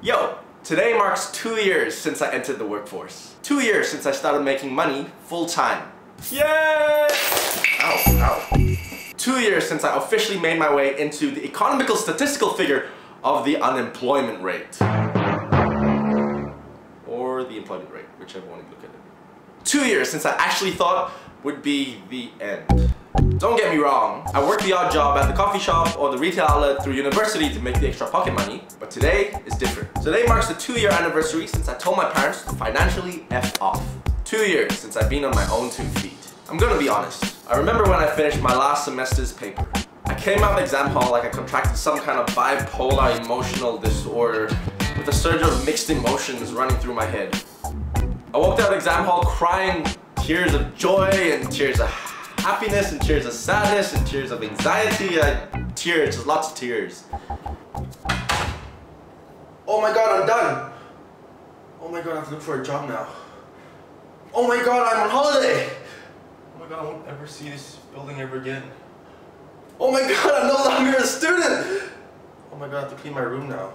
Yo, today marks 2 years since I entered the workforce. 2 years since I started making money full-time. Yay! Ow, ow. 2 years since I officially made my way into the economical statistical figure of the unemployment rate. Or the employment rate, whichever one you look at it. 2 years since I actually thought would be the end. Don't get me wrong, I worked the odd job at the coffee shop or the retail outlet through university to make the extra pocket money, but today is different. Today marks the 2-year anniversary since I told my parents to financially F off. 2 years since I've been on my own 2 feet. I'm gonna be honest, I remember when I finished my last semester's paper. I came out of the exam hall like I contracted some kind of bipolar emotional disorder with a surge of mixed emotions running through my head. I walked out of the exam hall crying tears of joy and tears of happiness and tears of sadness and tears of anxiety. Tears, just lots of tears. Oh my god, I'm done. Oh my god, I have to look for a job now. Oh my god, I'm on holiday. Oh my god, I won't ever see this building ever again. Oh my god, I'm no longer a student. Oh my god, I have to clean my room now.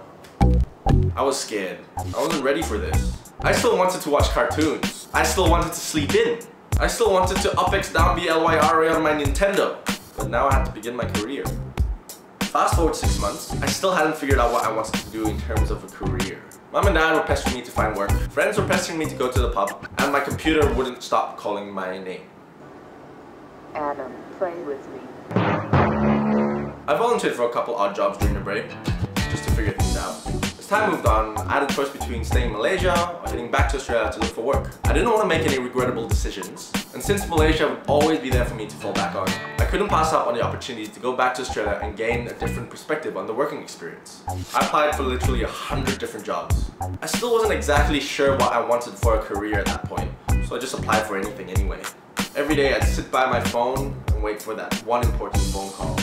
I was scared. I wasn't ready for this. I still wanted to watch cartoons. I still wanted to sleep in. I still wanted to up X down B L Y R A on my Nintendo. But now I had to begin my career. Fast forward 6 months, I still hadn't figured out what I wanted to do in terms of a career. Mom and dad were pestering me to find work, friends were pestering me to go to the pub, and my computer wouldn't stop calling my name. Adam, play with me. I volunteered for a couple odd jobs during the break, just to figure things out. As time moved on, I had a choice between staying in Malaysia or heading back to Australia to look for work. I didn't want to make any regrettable decisions, and since Malaysia would always be there for me to fall back on, I couldn't pass up on the opportunity to go back to Australia and gain a different perspective on the working experience. I applied for literally 100 different jobs. I still wasn't exactly sure what I wanted for a career at that point, so I just applied for anything anyway. Every day I'd sit by my phone and wait for that one important phone call.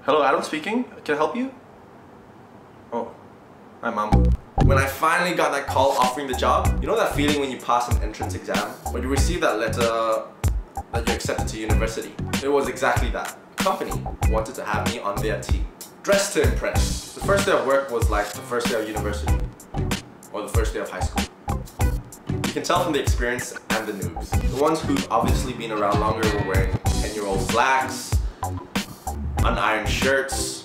Hello, Adam speaking. Can I help you? Oh, hi mom. When I finally got that call offering the job, you know that feeling when you pass an entrance exam? When you receive that letter that you're accepted to university? It was exactly that. The company wanted to have me on their team. Dressed to impress. The first day of work was like the first day of university. Or the first day of high school. You can tell from the experience and the noobs. The ones who've obviously been around longer were wearing 10-year-old slacks, unironed shirts,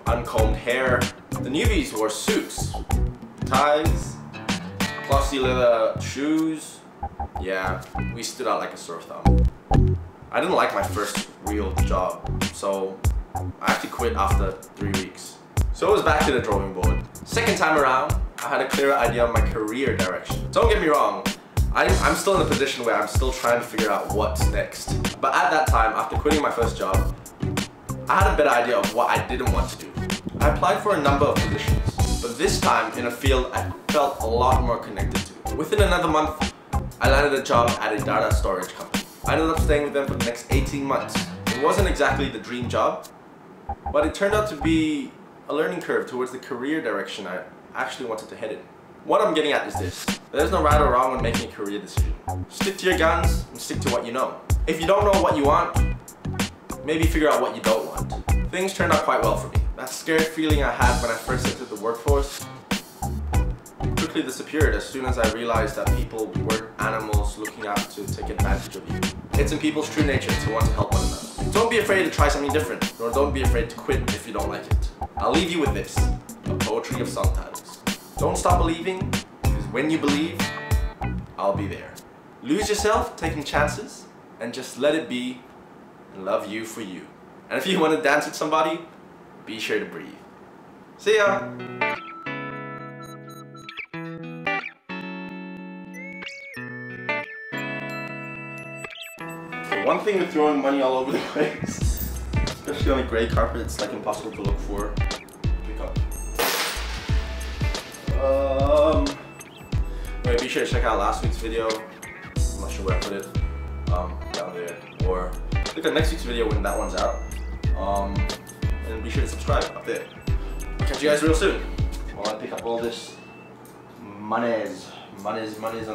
uncombed hair. The newbies wore suits, ties, glossy leather shoes. Yeah, we stood out like a sore thumb. I didn't like my first real job, so I actually quit after 3 weeks. So it was back to the drawing board. Second time around, I had a clearer idea of my career direction. Don't get me wrong, I'm still in a position where I'm still trying to figure out what's next. But at that time, after quitting my first job, I had a better idea of what I didn't want to do. I applied for a number of positions, but this time in a field I felt a lot more connected to. Within another month, I landed a job at a data storage company. I ended up staying with them for the next 18 months. It wasn't exactly the dream job, but it turned out to be a learning curve towards the career direction I actually wanted to head in. What I'm getting at is this: there's no right or wrong when making a career decision. Stick to your guns and stick to what you know. If you don't know what you want, maybe figure out what you don't want. Things turned out quite well for me. That scared feeling I had when I first entered the workforce quickly disappeared as soon as I realized that people weren't animals looking out to take advantage of you. It's in people's true nature to want to help one another. Don't be afraid to try something different, nor don't be afraid to quit if you don't like it. I'll leave you with this, a poetry of song titles. Don't stop believing, because when you believe, I'll be there. Lose yourself taking chances, and just let it be, and love you for you. And if you want to dance with somebody, be sure to breathe. See ya! One thing with throwing money all over the place, especially on a gray carpet, it's like impossible to look for. Pick up. Anyway, be sure to check out last week's video. I'm not sure where I put it. Down there. Or look at next week's video when that one's out. And be sure to subscribe up there. I'll catch you guys real soon while I pick up all this monies on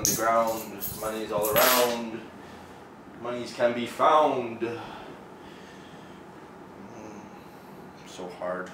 the ground, monies all around. Monies can be found. so hard.